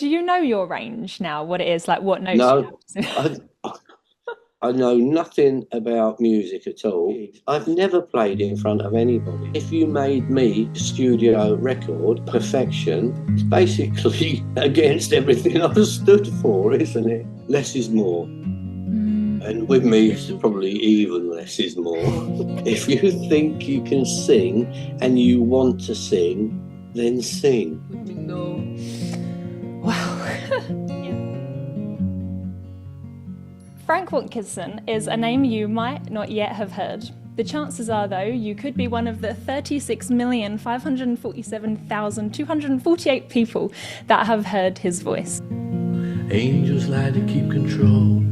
Do you know your range now, what it is, like what notes you No, have? I know nothing about music at all. I've never played it in front of anybody. If you made me a studio record, perfection, it's basically against everything I've stood for, isn't it? Less is more. And with me, it's probably even less is more. If you think you can sing and you want to sing, then sing. Wow. Frank Watkinson is a name you might not yet have heard. The chances are, though, you could be one of the 36,547,248 people that have heard his voice. Angels lie to keep control.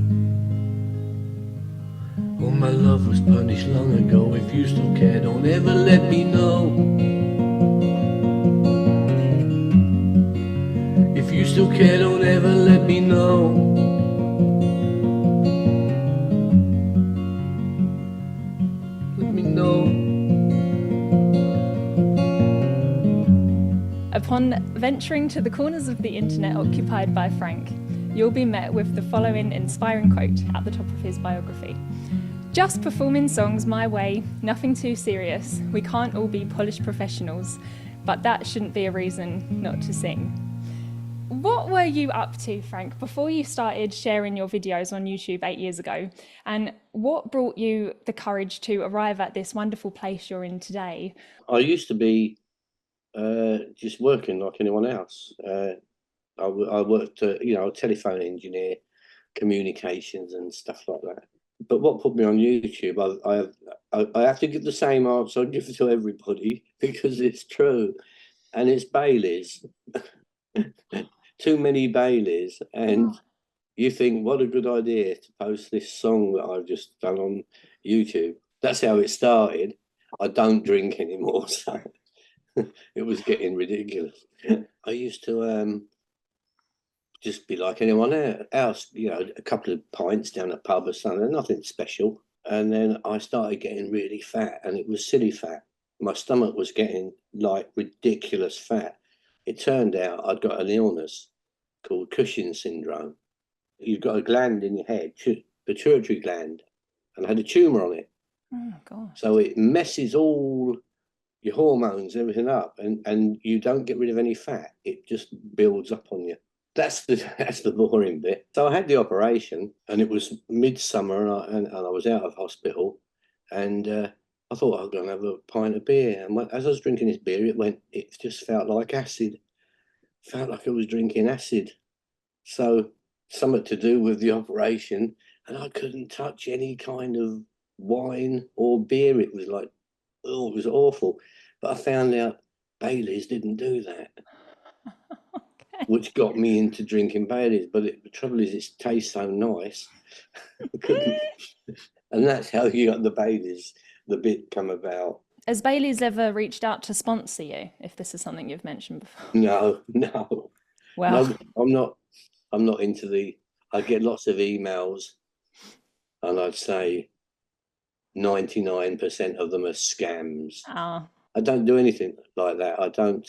Oh, my love was punished long ago. If you still care, don't ever let me know. If you still care, don't ever let me know. Let me know. Upon venturing to the corners of the internet occupied by Frank, you'll be met with the following inspiring quote at the top of his biography. Just performing songs my way, nothing too serious. We can't all be polished professionals, but that shouldn't be a reason not to sing. What were you up to, Frank, before you started sharing your videos on YouTube 8 years ago? And what brought you the courage to arrive at this wonderful place you're in today? I used to be just working like anyone else. I worked, a telephone engineer, communications and stuff like that. But what put me on YouTube, I have to give the same answer I give to everybody because it's true, and it's Baileys. Too many Baileys, and you think, what a good idea to post this song that I've just done on YouTube. That's how it started. I don't drink anymore, so it was getting ridiculous. I used to just be like anyone else, a couple of pints down a pub or something, nothing special. And then I started getting really fat, and it was silly fat. My stomach was getting like ridiculous fat. It turned out I'd got an illness called Cushing's syndrome. You've got a gland in your head, pituitary gland, and I had a tumor on it. Oh, gosh. So it messes all your hormones, everything up, and you don't get rid of any fat. It just builds up on you. That's the boring bit. So I had the operation, and it was midsummer, and I was out of hospital, and I thought I was going to have a pint of beer. And as I was drinking this beer, it just felt like acid. Felt like I was drinking acid. So something to do with the operation, and I couldn't touch any kind of wine or beer. It was like, oh, it was awful. But I found out Baileys didn't do that, which got me into drinking Baileys. But the trouble is, it tastes so nice. And that's how you got the Baileys, the bit come about. Has Bailey's ever reached out to sponsor you, if this is something you've mentioned before? No. Well, No, I'm not into I get lots of emails, and I'd say 99% of them are scams. I don't do anything like that. I don't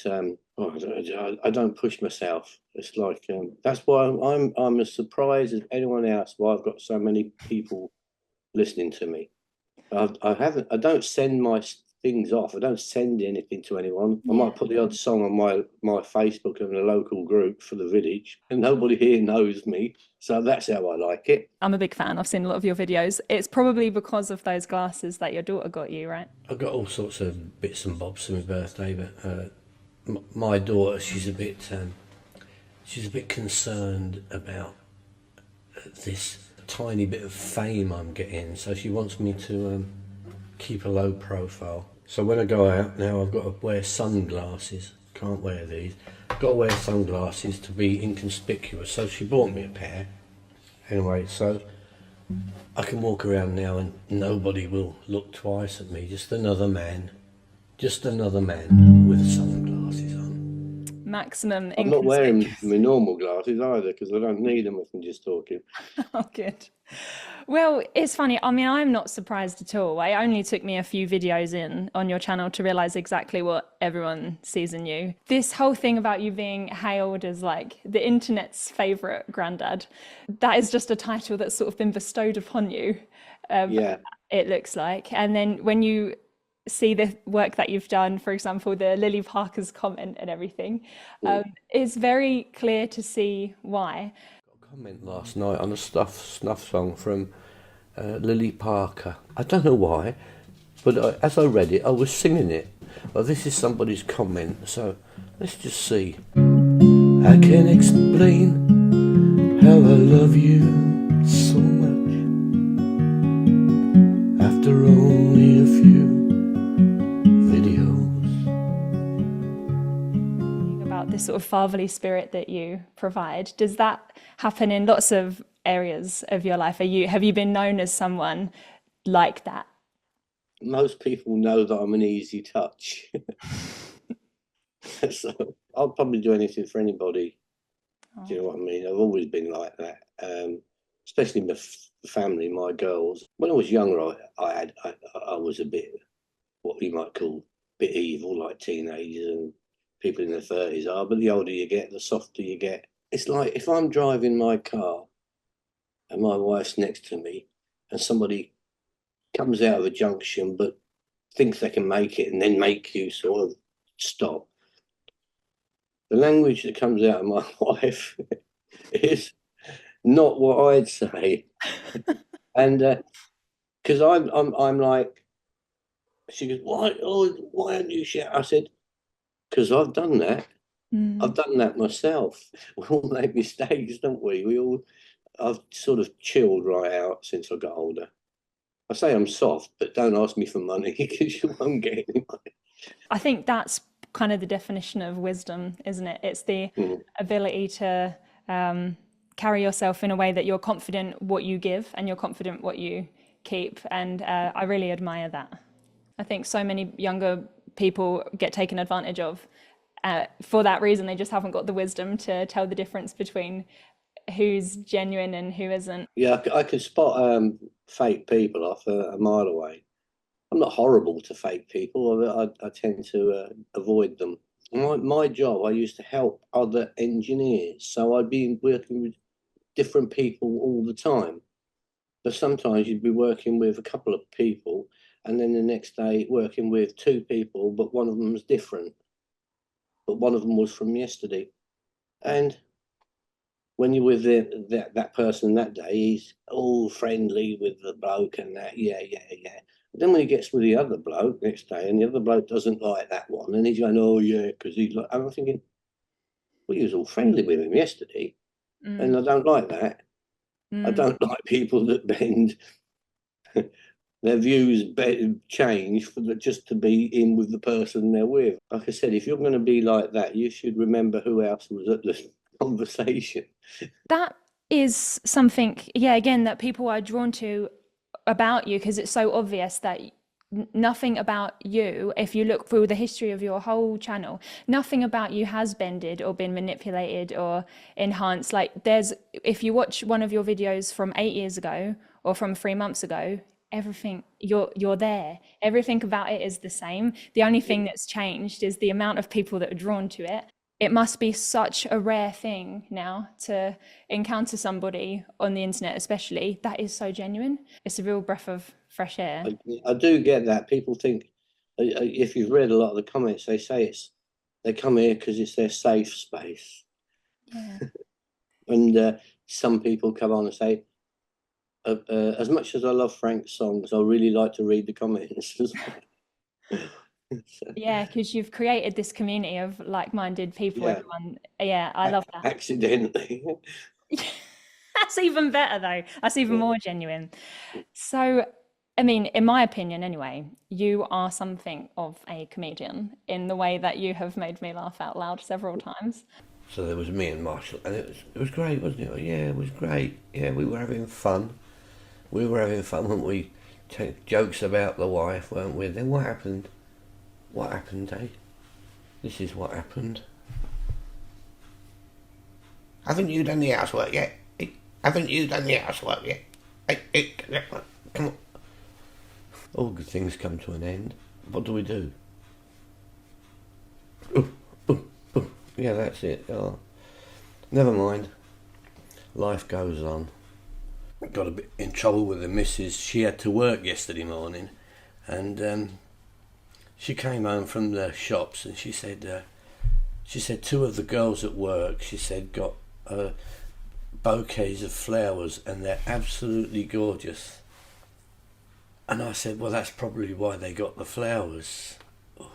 push myself. It's like that's why I'm as surprised as anyone else why I've got so many people listening to me. I don't send my things off. I don't send anything to anyone. I might put the odd song on my Facebook in a local group for the village, and nobody here knows me. So that's how I like it. I'm a big fan. I've seen a lot of your videos. It's probably because of those glasses that your daughter got you, right? I've got all sorts of bits and bobs for my birthday, but my daughter, she's a bit concerned about this tiny bit of fame I'm getting, so she wants me to keep a low profile. So when I go out now, I've got to wear sunglasses. Can't wear these. I've got to wear sunglasses to be inconspicuous. So she bought me a pair. Anyway, so I can walk around now and nobody will look twice at me. Just another man with sunglasses on. maximum I'm not wearing inconspicuous. my normal glasses either because I don't need them if I'm just talking. Oh, good. Well, it's funny. I mean, I'm not surprised at all. It only took me a few videos in on your channel to realize exactly what everyone sees in you. This whole thing about you being hailed as like the internet's favorite granddad, that is just a title that's sort of been bestowed upon you. Yeah. It looks like. And then when you see the work that you've done, for example, the Lily Parker's comment and everything, it's very clear to see why. Comment last night on a snuff song from Lily Parker. I don't know why, but as I read it, I was singing it. Well, this is somebody's comment, so let's just see. I can't explain how I love you so much after only a few videos. About this sort of fatherly spirit that you provide, does that happen in lots of areas of your life? Have you been known as someone like that? Most people know that I'm an easy touch. So I'll probably do anything for anybody. Do you know what I mean? I've always been like that, especially my family, my girls. When I was younger, I was a bit, what you might call, a bit evil, like teenagers and people in their 30s are. But the older you get, the softer you get. It's like if I'm driving my car and my wife's next to me and somebody comes out of a junction but thinks they can make it and then make you sort of stop. The language that comes out of my wife is not what I'd say. And because I'm like, she goes, why aren't you shouting? I said, because I've done that. I've done that myself. We all make mistakes, don't we? I've sort of chilled right out since I got older. I say I'm soft, but don't ask me for money because you won't get any money. I think that's kind of the definition of wisdom, isn't it? It's the ability to carry yourself in a way that you're confident what you give and you're confident what you keep. And I really admire that. I think so many younger people get taken advantage of. For that reason, they just haven't got the wisdom to tell the difference between who's genuine and who isn't. Yeah, I can spot fake people off a mile away. I'm not horrible to fake people. I tend to avoid them. My job, I used to help other engineers. So I'd be working with different people all the time. But sometimes you'd be working with a couple of people and then the next day working with two people, but one of them was different. But one of them was from yesterday. And when you're with that person that day, he's all friendly with the bloke and that, yeah. But then when he gets with the other bloke next day and the other bloke doesn't like that one and he's going, oh yeah, because he's like, I'm thinking, well, you was all friendly with him yesterday and I don't like that. I don't like people that bend their views change just to be in with the person they're with. Like I said, if you're going to be like that, you should remember who else was at the conversation. That is something, yeah, again, that people are drawn to about you because it's so obvious that nothing about you, if you look through the history of your whole channel, nothing about you has bended or been manipulated or enhanced. Like if you watch one of your videos from 8 years ago or from 3 months ago, everything you're there, everything about it is the same. The only thing that's changed is the amount of people that are drawn to it. It must be such a rare thing now to encounter somebody on the internet, especially that is so genuine. It's a real breath of fresh air. I do get that. People think, if you've read a lot of the comments, they say they come here because it's their safe space. Yeah. And some people come on and say, as much as I love Frank's songs, I really like to read the comments as well. Yeah, because you've created this community of like-minded people. Yeah. Everyone, yeah, I love that. Accidentally. That's even better though. That's even more genuine. So, I mean, in my opinion anyway, you are something of a comedian in the way that you have made me laugh out loud several times. So there was me and Marshall, and it was great, wasn't it? Yeah, it was great. Yeah, we were having fun. We were having fun, weren't we? Jokes about the wife, weren't we? Then what happened? What happened, eh? This is what happened. Haven't you done the housework yet? Haven't you done the housework yet? Come on. All good things come to an end. What do we do? Yeah, that's it. Oh, never mind. Life goes on. Got a bit in trouble with the missus. She had to work yesterday morning, and she came home from the shops, and she said two of the girls at work, she said, got bouquets of flowers, and they're absolutely gorgeous. And I said, well, that's probably why they got the flowers. Oh,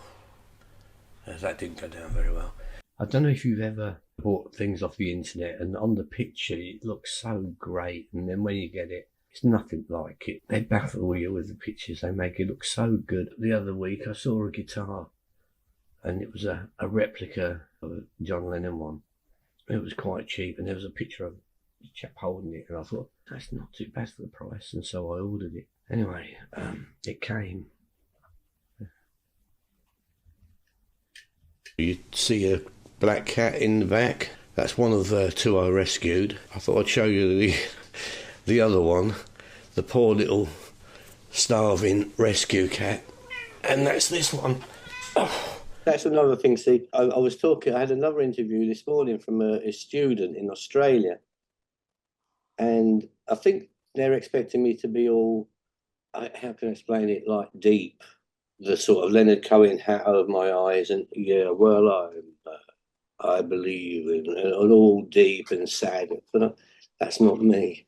that didn't go down very well. I don't know if you've ever bought things off the internet and on the picture it looks so great, and then when you get it, it's nothing like it. They baffle you with the pictures. They make it look so good. The other week I saw a guitar, and it was a replica of a John Lennon one. It was quite cheap, and there was a picture of a chap holding it, and I thought, that's not too bad for the price, and so I ordered it. Anyway, it came. You see a black cat in the back? That's one of two I rescued. I thought I'd show you the other one, the poor little starving rescue cat, and that's this one. Oh. That's another thing. See, I had another interview this morning from a student in Australia, and I think they're expecting me to be all, how can I explain it, like deep, the sort of Leonard Cohen hat over my eyes, and yeah, well, I believe in, and all deep and sad, but that's not me.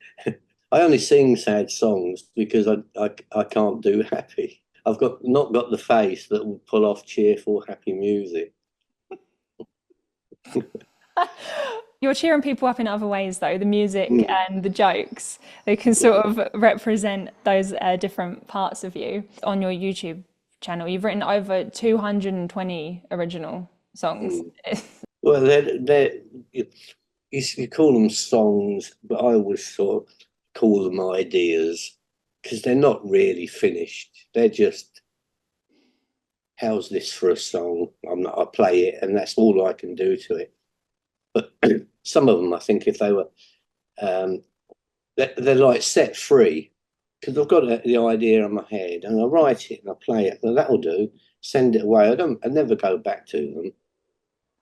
I only sing sad songs because I can't do happy. I've not got the face that will pull off cheerful, happy music. You're cheering people up in other ways, though. The music and the jokes, they can sort of represent those different parts of you. On your YouTube channel, you've written over 220 original songs. Well, you call them songs, but I always sort of call them ideas, because they're not really finished. They're just, how's this for a song? I play it, and that's all I can do to it. But some of them, I think, if they were, they're like set free, because I've got the idea in my head, and I write it and I play it, and that'll do. Send it away. I never go back to them.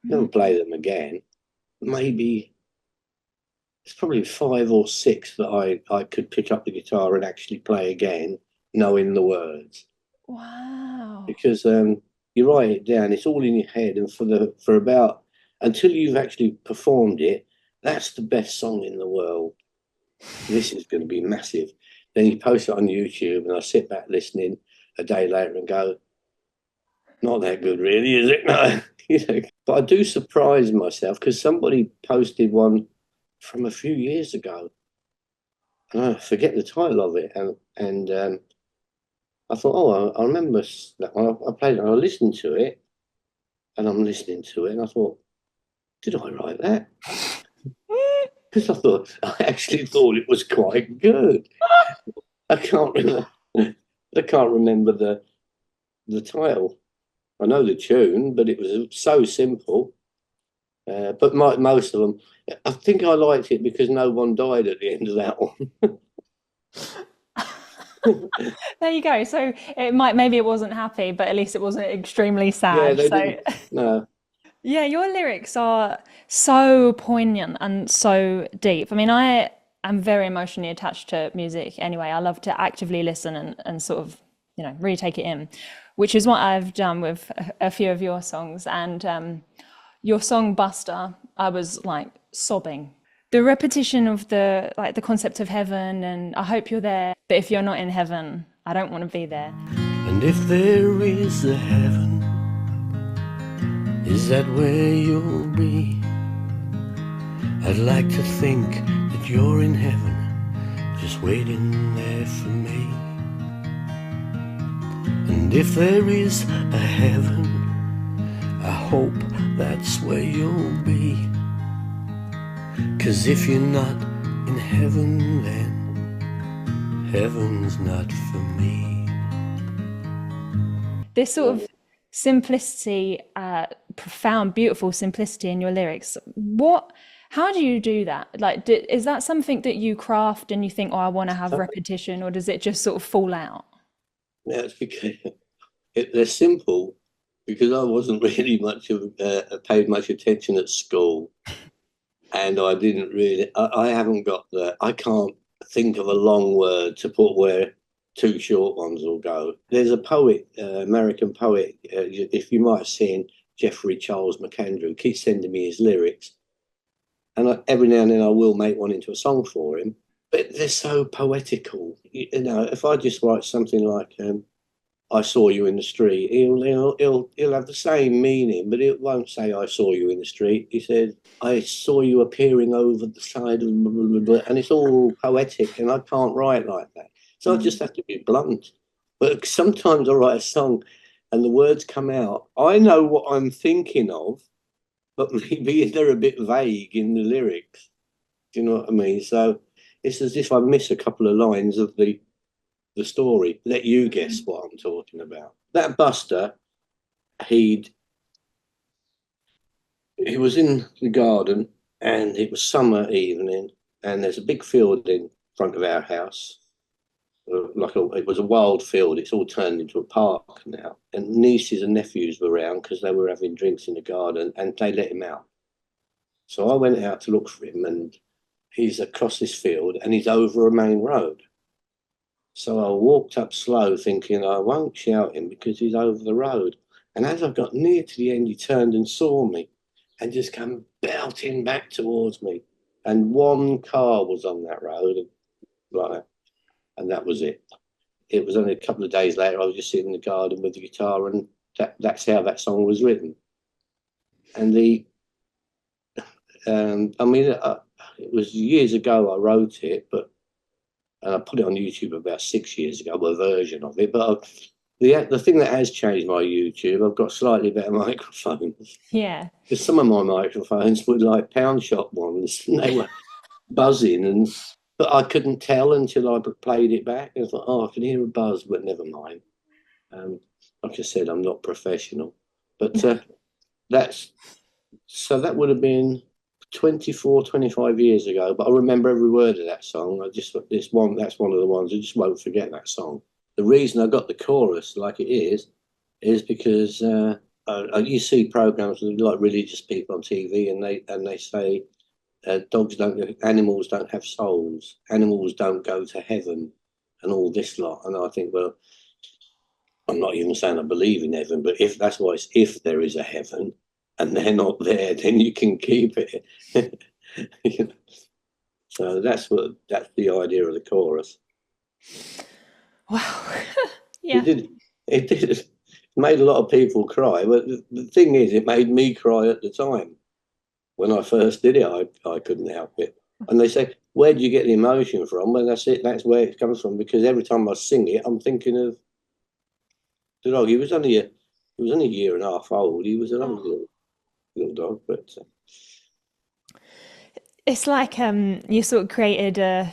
Never play them again. Maybe it's probably 5 or 6 that I could pick up the guitar and actually play again, knowing the words. Wow. Because you write it down, it's all in your head, and for about, until you've actually performed it, that's the best song in the world. This is going to be massive. Then you post it on YouTube, and I sit back listening a day later and go, not that good, really, is it? No. You know, but I do surprise myself, because somebody posted one from a few years ago, and I forget the title of it, and I thought, oh, I remember that one. I played it, and I listened to it, and I'm listening to it, and I thought, did I write that? Because I actually thought it was quite good. I can't remember the title. I know the tune, but it was so simple. But most of them, I think I liked it because no one died at the end of that one. There you go. So maybe it wasn't happy, but at least it wasn't extremely sad. Yeah, no. Yeah, your lyrics are so poignant and so deep. I mean, I am very emotionally attached to music anyway. I love to actively listen and sort of, really take it in, which is what I've done with a few of your songs. And your song Buster, I was like sobbing. The repetition of the concept of heaven, and I hope you're there, but if you're not in heaven, I don't want to be there. And if there is a heaven, is that where you'll be? I'd like to think that you're in heaven, just waiting there for me. And if there is a heaven, I hope that's where you'll be. 'Cause if you're not in heaven, then heaven's not for me. This sort of simplicity, profound, beautiful simplicity in your lyrics. How do you do that? Like, is that something that you craft and you think, oh, I want to have repetition, or does it just sort of fall out? Yeah, it's because they're simple, because I wasn't really much of paid much attention at school, and I didn't really. I haven't got I can't think of a long word to put where two short ones will go. There's a poet, American poet, if you might have seen Jeffrey Charles McAndrew, keeps sending me his lyrics, and every now and then I will make one into a song for him. But they're so poetical. You know, if I just write something like "I saw you in the street," he'll have the same meaning, but it won't say "I saw you in the street." He said, "I saw you appearing over the side of blah, blah, blah," and it's all poetic, and I can't write like that. So I just have to be blunt. But sometimes I write a song, and the words come out. I know what I'm thinking of, but maybe they're a bit vague in the lyrics. Do you know what I mean? So it's as if I miss a couple of lines of the story. Let you guess what I'm talking about. That Buster, he was in the garden, and it was summer evening, and there's a big field in front of our house. It was a wild field. It's all turned into a park now. And nieces and nephews were around because they were having drinks in the garden, and they let him out. So I went out to look for him, and he's across this field, and he's over a main road. So I walked up slow, thinking I won't shout him because he's over the road. And as I got near to the end, he turned and saw me and just came belting back towards me. And one car was on that road, and that was it. It was only a couple of days later, I was just sitting in the garden with the guitar, and that's how that song was written. And it was years ago I wrote it, but I put it on YouTube about 6 years ago, a version of it. But the thing that has changed my YouTube, I've got slightly better microphones. Yeah. Because some of my microphones were like pound shop ones, and they were buzzing, but I couldn't tell until I played it back. I thought, oh, I can hear a buzz, but never mind. Like I said, I'm not professional. But that would have been 24, 25 years ago, but I remember every word of that song. That's one of the ones I just won't forget that song. The reason I got the chorus like it is because you see programs with like religious people on TV, and they say animals don't have souls, animals don't go to heaven, and all this lot. And I think, well, I'm not even saying I believe in heaven, but if that's why it's if there is a heaven and they're not there, then you can keep it. So that's the idea of the chorus. Wow. Yeah. It made a lot of people cry, but the thing is, it made me cry at the time. When I first did it, I couldn't help it. And they say, where do you get the emotion from? And that's it. That's where it comes from. Because every time I sing it, I'm thinking of the dog. He was only a year and a half old. He was a lovely little dog, but it's like you sort of created a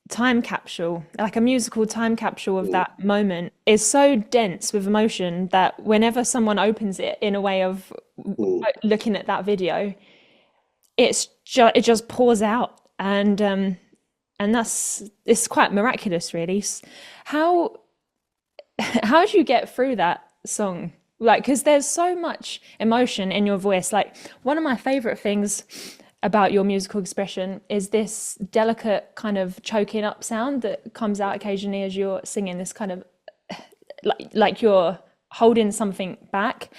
time capsule, like a musical time capsule of that moment. Is so dense with emotion that whenever someone opens it in a way of looking at that video, it just pours out, and it's quite miraculous, really. How do you get through that song? Like, because there's so much emotion in your voice. Like, one of my favorite things about your musical expression is this delicate kind of choking up sound that comes out occasionally as you're singing, this kind of like you're holding something back.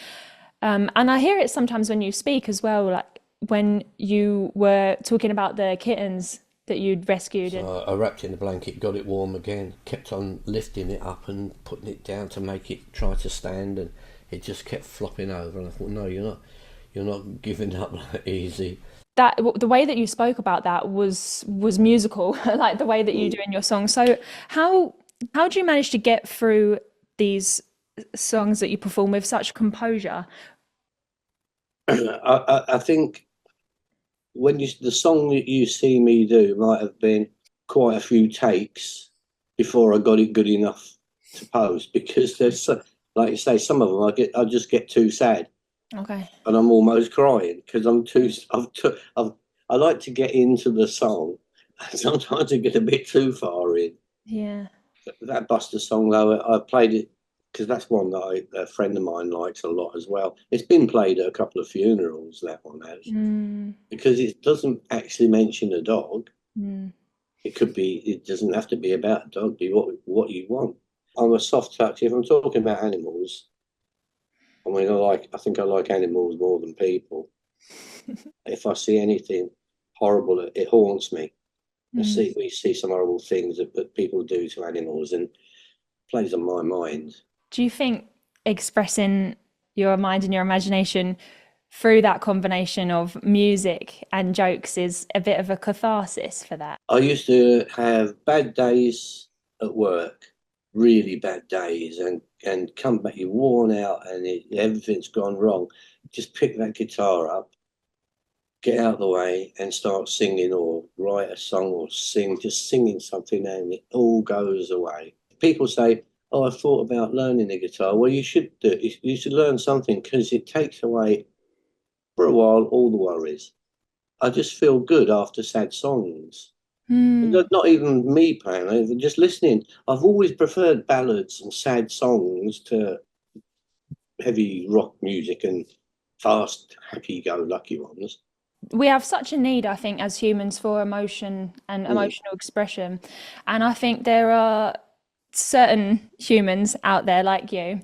And I hear it sometimes when you speak as well, like when you were talking about the kittens that you'd rescued. So I wrapped it in a blanket, got it warm again, kept on lifting it up and putting it down to make it try to stand, and it just kept flopping over. And I thought, no, you're not giving up like easy. That the way that you spoke about that was musical, like the way that you do in your song. So how do you manage to get through these songs that you perform with such composure? I think the song that you see me do might have been quite a few takes before I got it good enough to post, because there's, like you say, some of them I just get too sad. Okay. And I'm almost crying because I've I like to get into the song, and sometimes I get a bit too far in. Yeah. That Buster song, though, I played it because that's one that a friend of mine likes a lot as well. It's been played at a couple of funerals, that one has, because it doesn't actually mention a dog. It could be, it doesn't have to be about a dog, be what you want. I'm a soft touch. If I'm talking about animals, I mean, I think I like animals more than people. If I see anything horrible, it haunts me. We see some horrible things that people do to animals, and plays on my mind. Do you think expressing your mind and your imagination through that combination of music and jokes is a bit of a catharsis for that? I used to have bad days at work, really bad days, and come back, you're worn out and everything's gone wrong. Just pick that guitar up, get out of the way and start singing, or write a song, or just singing something, and it all goes away. People say, oh, I thought about learning the guitar. Well, you should do it. You should learn something, because it takes away, for a while, all the worries. I just feel good after sad songs. Not even me playing, just listening. I've always preferred ballads and sad songs to heavy rock music and fast, happy-go-lucky ones. We have such a need, I think, as humans for emotion and emotional expression. And I think there are certain humans out there like you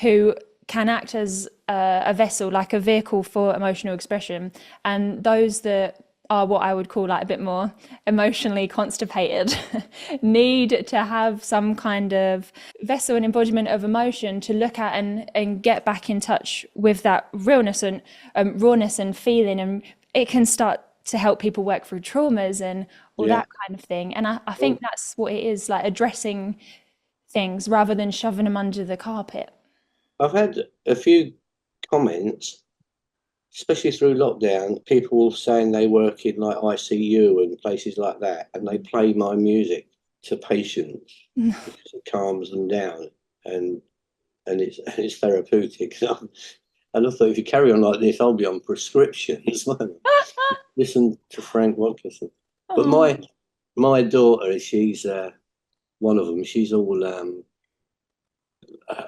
who can act as a vessel, like a vehicle for emotional expression. And those that are what I would call like a bit more emotionally constipated need to have some kind of vessel and embodiment of emotion to look at and get back in touch with that realness and rawness and feeling. And it can start to help people work through traumas and all that kind of thing. And I think that's what it is, like addressing things rather than shoving them under the carpet. I've had a few comments, especially through lockdown, people saying they work in like ICU and places like that, and they play my music to patients because it calms them down and it's therapeutic. And I thought, if you carry on like this, I'll be on prescriptions. Listen to Frank Watkinson. But my daughter, she's one of them. She's all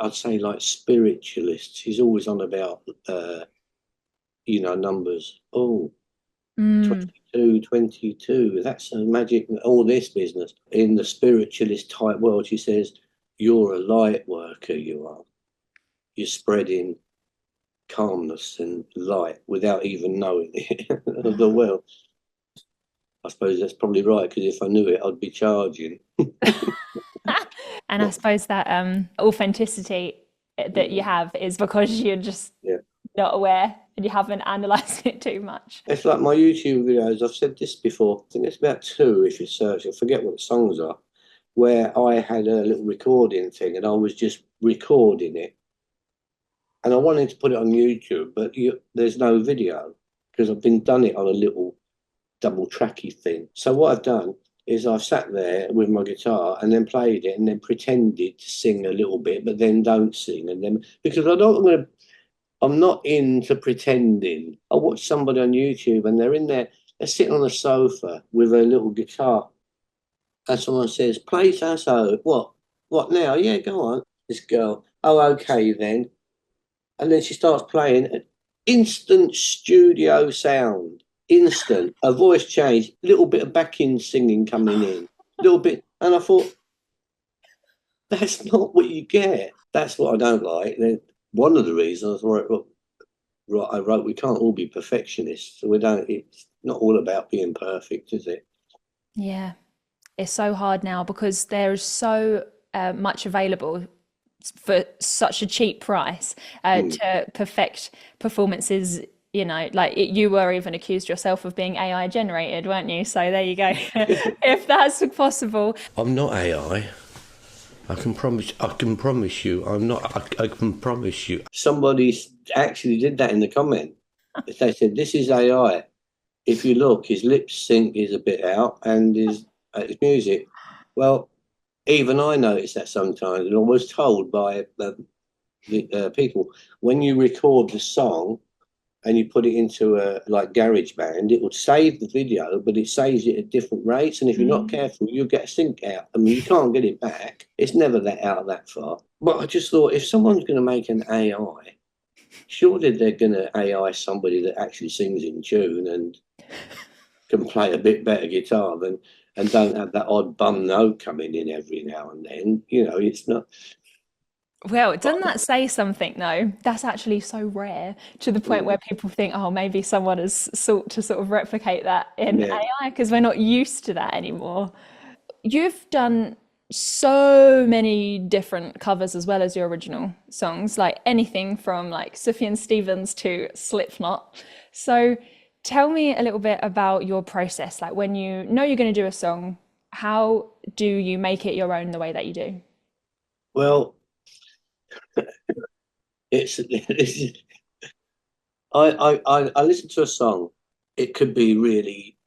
I'd say like spiritualist. She's always on about numbers. Oh, 22, that's a magic, all this business. In the spiritualist type world, she says, you're a light worker, you are. You're spreading calmness and light without even knowing it. Well, I suppose that's probably right, because if I knew it, I'd be charging. And I suppose that authenticity that you have is because you're just not aware and you haven't analysed it too much. It's like my YouTube videos, I've said this before, I think it's about 2 if you search, I forget what the songs are, where I had a little recording thing and I was just recording it. And I wanted to put it on YouTube, but there's no video, because I've done it on a little double tracky thing. So what I've done is I've sat there with my guitar and then played it and then pretended to sing a little bit, but then don't sing. And then, because I'm not into pretending. I watch somebody on YouTube and they're sitting on a sofa with a little guitar. And someone says, play so. What now? Yeah, go on. This girl, oh, okay then. And then she starts playing an instant studio sound. Instant. Her voice changed. A little bit of backing singing coming in. A little bit. And I thought, that's not what you get. That's what I don't like. One of the reasons I wrote, we can't all be perfectionists. So it's not all about being perfect, is it? Yeah. It's so hard now because there's so much available for such a cheap price to perfect performances. Like you were even accused yourself of being AI generated, weren't you? So there you go. If that's possible. I'm not AI. I can promise you I'm not. I can promise you. Somebody actually did that in the comment. They said, this is AI. If you look, his lip sync is a bit out and his music. Well, even I notice that sometimes, and I was told by the people, when you record the song, and you put it into a like GarageBand, it would save the video, but it saves it at different rates. And if you're not careful, you'll get a sync out. I mean, you can't get it back. It's never that far. But I just thought, if someone's going to make an AI, surely they're going to AI somebody that actually sings in tune and can play a bit better guitar than, and don't have that odd bum note coming in every now and then. You know, it's not. Well, doesn't that say something though? That's actually so rare to the point where people think, oh, maybe someone has sought to sort of replicate that in AI, because we're not used to that anymore. You've done so many different covers as well as your original songs, like anything from like Sufjan Stevens to Slipknot. So tell me a little bit about your process. Like when you know you're going to do a song, how do you make it your own the way that you do? Well, I listen to a song. It could be really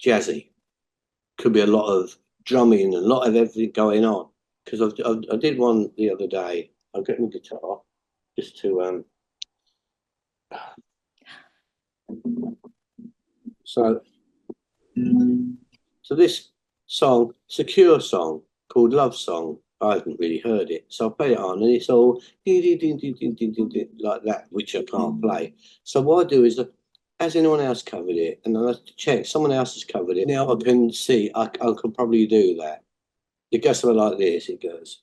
jazzy, could be a lot of drumming, a lot of everything going on. Because I did one the other day. I'm getting a guitar just to so this song, secure song called Love Song. I haven't really heard it, so I put it on, and it's all like that, which I can't play. So what I do is, has anyone else covered it? And I have to check. Someone else has covered it. Now I can see I can probably do that. It goes something like this. It goes,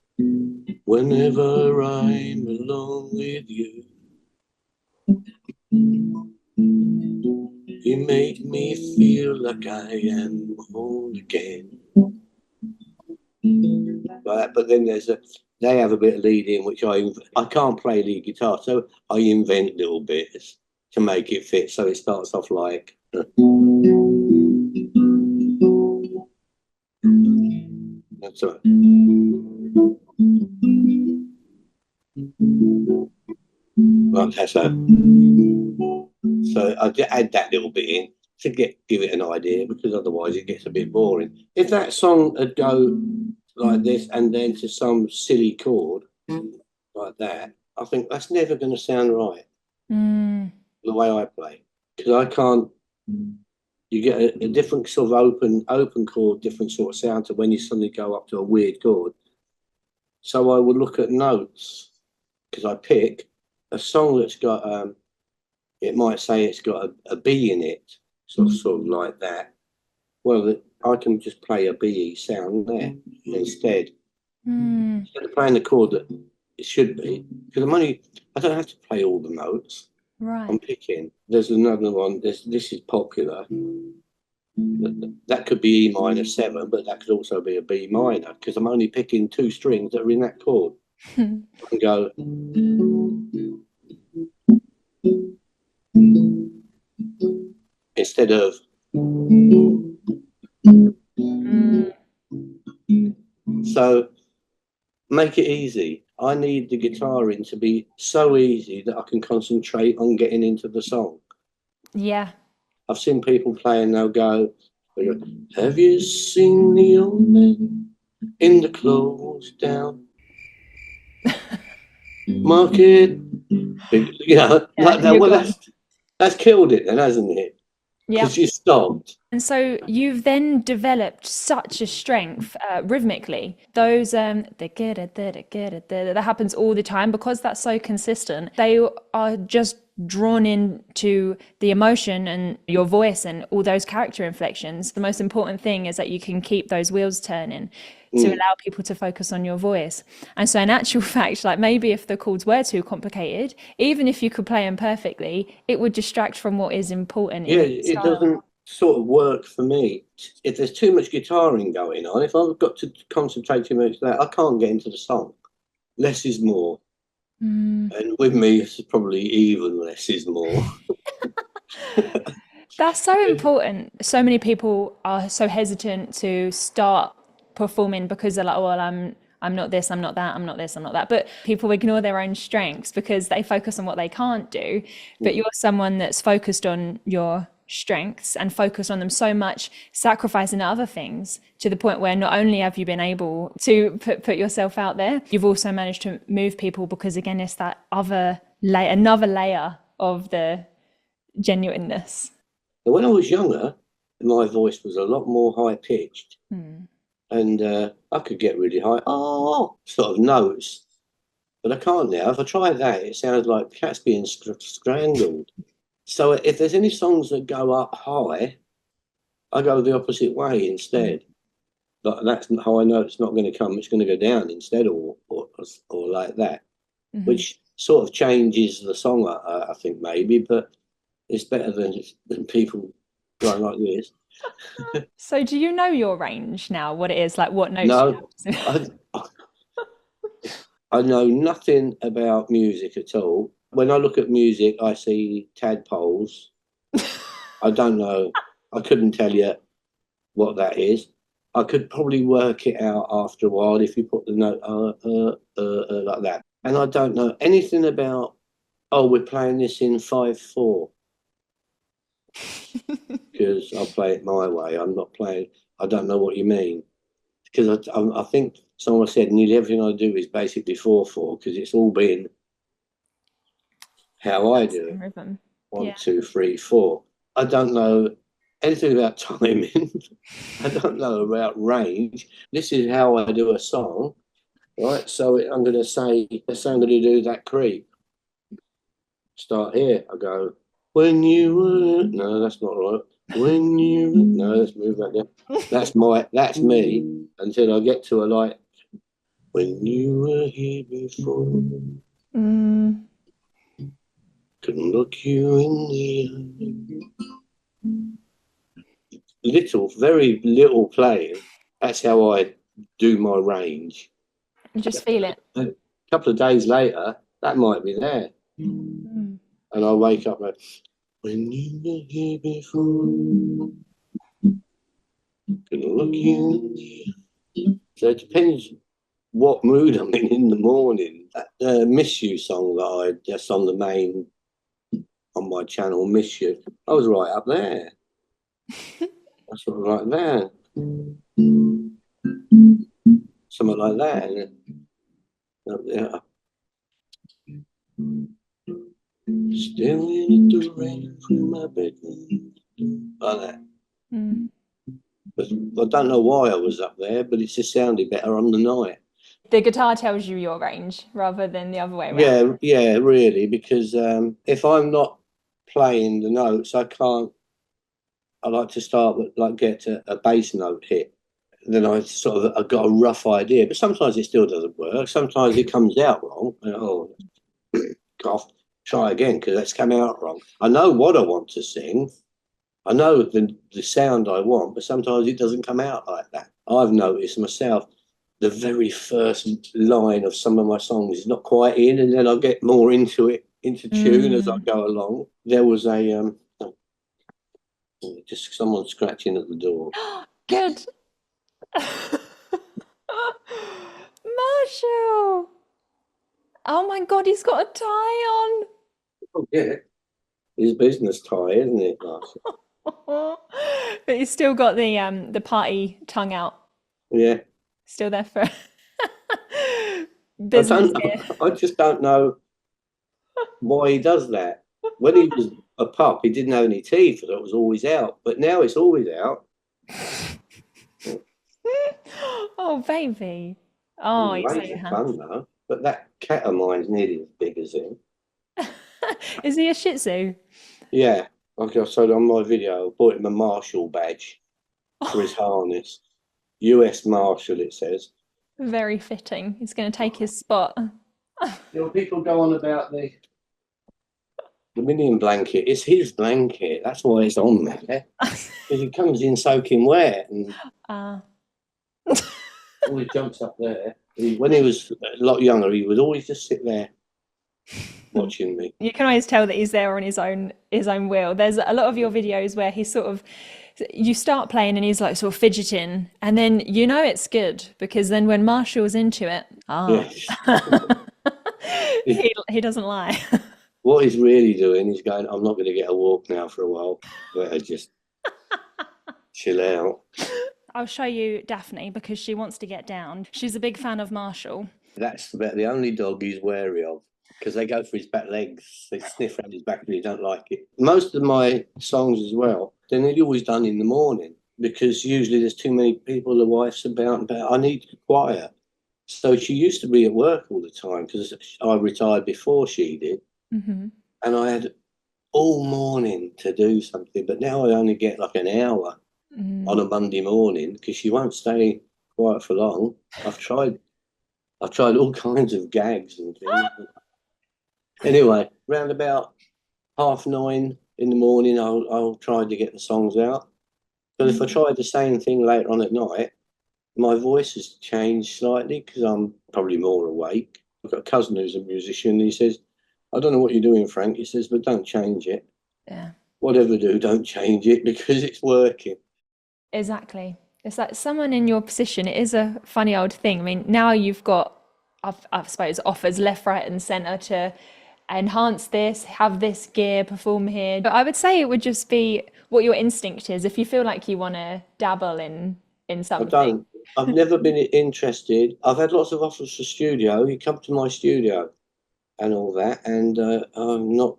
whenever I'm alone with you, you make me feel like I am whole again. But then they have a bit of lead in, which I can't play lead guitar, so I invent little bits to make it fit. So it starts off like, that's right. Right, that's so I just add that little bit in to give it an idea, because otherwise it gets a bit boring. If that song would go like this and then to some silly chord like that, I think that's never going to sound right the way I play, because I can't. You get a different sort of open chord, different sort of sound to when you suddenly go up to a weird chord. So I would look at notes, because I pick a song that's got it might say it's got a B in it, sort of like that. Well, I can just play a B sound there instead of playing the chord that it should be, because I don't have to play all the notes. Right. I'm picking. There's another one. This is popular. That could be E minor 7, but that could also be a B minor, because I'm only picking 2 strings that are in that chord. I can go. Instead of. So make it easy. I need the guitar in to be so easy that I can concentrate on getting into the song. Yeah. I've seen people play and they'll go, have you seen the old man in the closed down market? You know, like that. Well, that's killed it then, hasn't it? Because you stopped. And so you've then developed such a strength rhythmically. Those that happens all the time, because that's so consistent. They are just drawn into the emotion and your voice and all those character inflections. The most important thing is that you can keep those wheels turning to allow people to focus on your voice. And so in actual fact, like maybe if the chords were too complicated, even if you could play them perfectly, it would distract from what is important. Yeah, it doesn't sort of work for me. If there's too much guitaring going on, if I've got to concentrate too much on that, I can't get into the song. Less is more. And with me, it's probably even less is more. That's so important. So many people are so hesitant to start performing because they're like, oh, well, I'm not this, I'm not that, I'm not this, I'm not that. But people ignore their own strengths because they focus on what they can't do. But you're someone that's focused on your strengths and focused on them so much, sacrificing other things to the point where not only have you been able to put yourself out there, you've also managed to move people, because again, it's that another layer of the genuineness. And when I was younger, my voice was a lot more high pitched, and I could get really high, sort of notes. But I can't now. If I try that, it sounds like cats being strangled. So if there's any songs that go up high, I go the opposite way instead. But that's how I know it's not going to come. It's going to go down instead, or like that, which sort of changes the song, I think maybe. But it's better than people going like this. So do you know your range now? What it is, like what notes? No, I know nothing about music at all. When I look at music, I see tadpoles. I don't know. I couldn't tell you what that is. I could probably work it out after a while if you put the note like that. And I don't know anything about, we're playing this in 5/4. Because I'll play it my way. I'm not playing, I don't know what you mean. Because I think someone said nearly everything I do is basically 4/4, because it's all been how I do it. Rhythm. 1, 2, 3, 4. I don't know anything about timing. I don't know about range. This is how I do a song, right? So I'm going to say, let's say I'm going to do That Creep. Start here. I go, when you were, no, that's not right. When you, no, let's move that down. That's me until I get to a like, when you were here before. Couldn't look you in the eye. Very little playing. That's how I do my range. You just feel it. A couple of days later, that might be there. And I wake up like, when you were here before, couldn't look you in the eye. So it depends what mood I'm in the morning. That Miss You song that that's on the main, on my channel, Miss You, I was right up there. That's sort of like that. Something like that. And up there. Staring at the rain from my bedroom. Like that. But I don't know why I was up there, but it just sounded better on the night. The guitar tells you your range rather than the other way around. Yeah, really, because if I'm not playing the notes, I like to start with, like, get a bass note hit. Then I've got a rough idea, but sometimes it still doesn't work. Sometimes it comes out wrong. Try again, because that's come out wrong. I know what I want to sing. I know the sound I want, but sometimes it doesn't come out like that. I've noticed myself, the very first line of some of my songs is not quite in, and then I'll get more into tune as I go along. There was just someone scratching at the door. Good. Marshall. Oh my God, he's got a tie on. Oh, yeah. His business tie, isn't it, Marshall? But he's still got the party tongue out. Yeah. Still there for business. I just don't know why he does that. When he was a pup, he didn't have any teeth, and it was always out. But now it's always out. Oh, baby. Oh, he's so fun though. But that cat of mine's nearly as big as him. Is he a Shih Tzu? Yeah. Like I said on my video, I bought him a Marshall badge for his harness. US Marshall, it says. Very fitting. He's going to take his spot. People go on about the minion blanket. It's his blanket. That's why it's on there. Because he comes in soaking wet. And always jumps up there. When he was a lot younger, he would always just sit there watching me. You can always tell that he's there on his own will. There's a lot of your videos where he's you start playing and he's like sort of fidgeting, and then you know it's good, because then when Marshall's into it, he doesn't lie. What he's really doing is going, I'm not going to get a walk now for a while. Better just chill out. I'll show you Daphne, because she wants to get down. She's a big fan of Marshall. That's about the only dog he's wary of. because they go for his back legs. They sniff around his back if you don't like it. Most of my songs as well, they're nearly always done in the morning because usually there's too many people, the wife's about. I need to be quiet. So she used to be at work all the time because I retired before she did. Mm-hmm. And I had all morning to do something. But now I only get like an hour on a Monday morning because she won't stay quiet for long. I've tried all kinds of gags and things. Anyway, round about 9:30 in the morning, I'll try to get the songs out. But if I tried the same thing later on at night, my voice has changed slightly because I'm probably more awake. I've got a cousin who's a musician. And he says, "I don't know what you're doing, Frank." He says, "But don't change it. Yeah. Whatever do, don't change it because it's working." Exactly. It's like someone in your position. It is a funny old thing. I mean, now you've got, I suppose, offers left, right, and centre to enhance this, have this gear, perform here. But I would say it would just be what your instinct is. If you feel like you want to dabble in I something. don't. I've never been interested. I've had lots of offers for studio. You come to my studio and all that, and I'm not,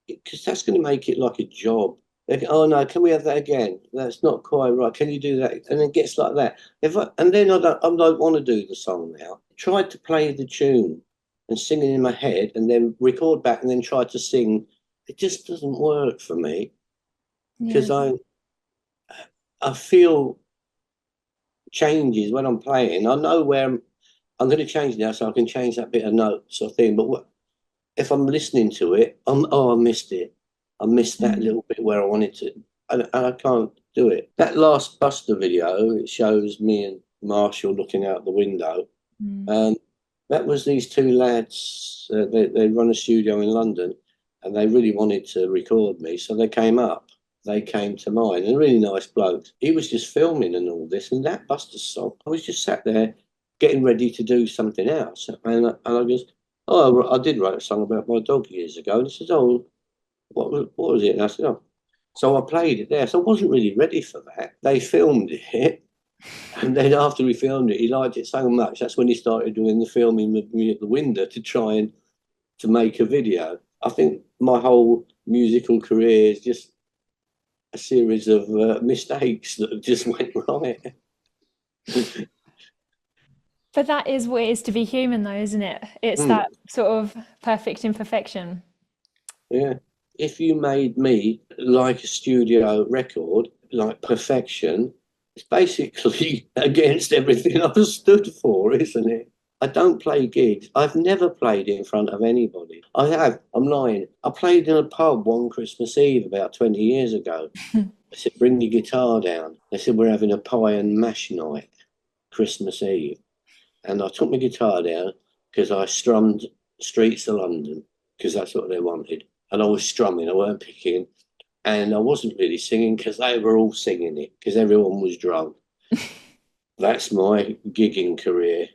because that's going to make it like a job. They go, "Oh no, can we have that again? That's not quite right. Can you do that?" And it gets like that. And then I don't want to do the song now. I tried to play the tune and sing it in my head, and then record back, and then try to sing. It just doesn't work for me because I feel changes when I'm playing. I know where I'm going to change now, so I can change that bit of notes or thing. But if I'm listening to it, I missed it. I missed that little bit where I wanted to, and I can't do it. That last Buster video, it shows me and Marshall looking out the window. That was these two lads. They run a studio in London, and they really wanted to record me, so they came up. They came to mine, and really nice blokes. He was just filming and all this, and that Buster song, I was just sat there getting ready to do something else, and I just, "Oh, I did write a song about my dog years ago." And he says, "Oh, what was it?" And I said, "Oh." So I played it there. So I wasn't really ready for that. They filmed it. And then after we filmed it, he liked it so much. That's when he started doing the filming with me at the window to try and to make a video. I think my whole musical career is just a series of mistakes that just went right. But that is what it is to be human, though, isn't it? It's that sort of perfect imperfection. Yeah. If you made me like a studio record, like perfection, it's basically against everything I've stood for, isn't it? I don't play gigs. I've never played in front of anybody. I have. I'm lying. I played in a pub one Christmas Eve about 20 years ago. I said, "Bring your guitar down." They said, "We're having a pie and mash night, Christmas Eve." And I took my guitar down because I strummed Streets of London because that's what they wanted. And I was strumming, I weren't picking. And I wasn't really singing because they were all singing it because everyone was drunk. That's my gigging career.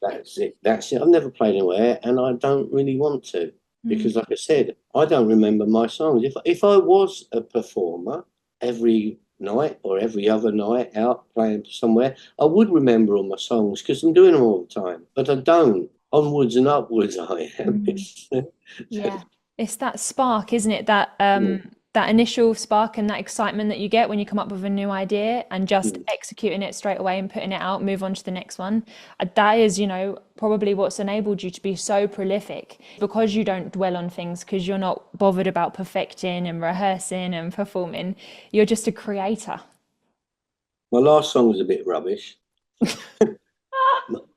That's it. I've never played anywhere, and I don't really want to because, like I said, I don't remember my songs. If I was a performer every night or every other night out playing somewhere, I would remember all my songs because I'm doing them all the time. But I don't. Onwards and upwards, I am. Yeah, it's that spark, isn't it? That that initial spark and that excitement that you get when you come up with a new idea and just executing it straight away and putting it out, move on to the next one. That is, probably what's enabled you to be so prolific because you don't dwell on things, because you're not bothered about perfecting and rehearsing and performing. You're just a creator. My last song was a bit rubbish.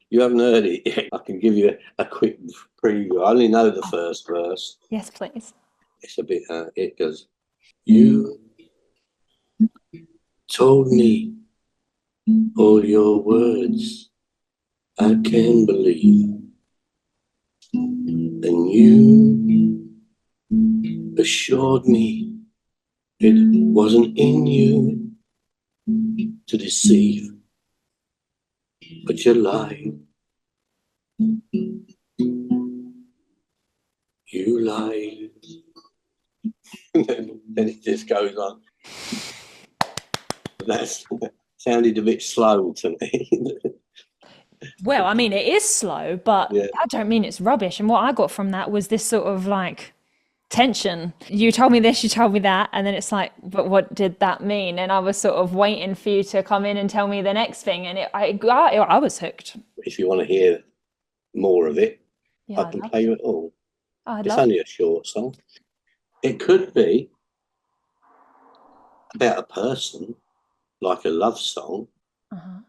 You haven't heard it yet. I can give you a quick preview. I only know the first verse. Yes, please. It's a bit, it goes, "You told me all your words I can believe, and you assured me it wasn't in you to deceive, but you lied. You lied." Then it just goes on. That sounded a bit slow to me. Well, I mean, it is slow, but Yeah. I don't mean it's rubbish. And what I got from that was this sort of like tension. You told me this, you told me that, and then it's like, but what did that mean? And I was sort of waiting for you to come in and tell me the next thing, and I was hooked. If you want to hear more of it, Yeah, I can play you it all. I'd It's love. only a short song. It could be about a person, like a love song.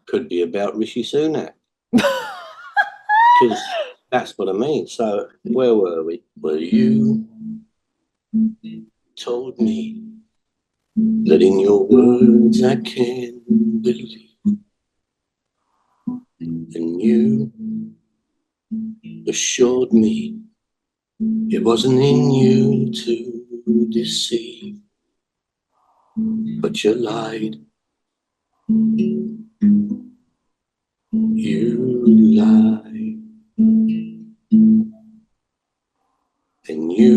Could be about Rishi Sunak, because that's what I mean. So where were we? Well, you told me that in your words I can believe, and you assured me it wasn't in you to deceive, but you lied. You lied, and you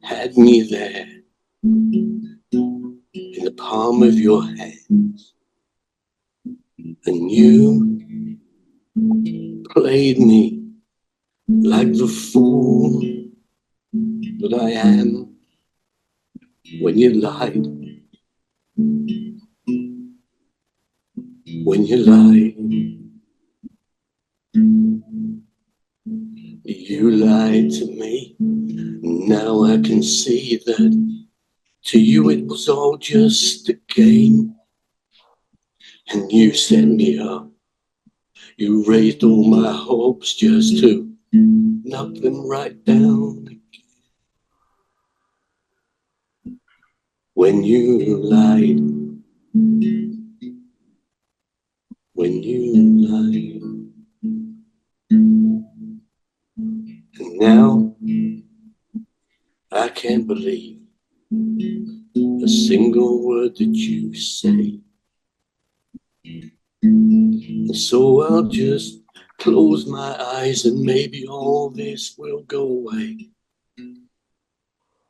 had me there in the palm of your hands, and you played me like the fool that I am when you lied. When you lied, you lied to me. Now I can see that to you it was all just a game, and you set me up. You raised all my hopes just to knock them right down again. When you lied, when you lied, and now I can't believe a single word that you say. And so I'll just close my eyes and maybe all this will go away.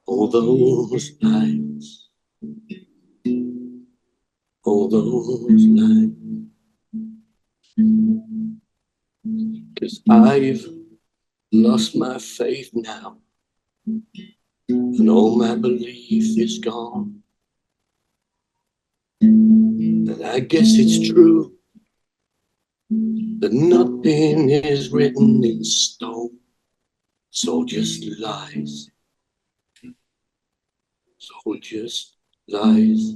All those nights, all those nights. 'Cause I've lost my faith now, and all my belief is gone. And I guess it's true that nothing is written in stone. It's all just lies. It's all just lies.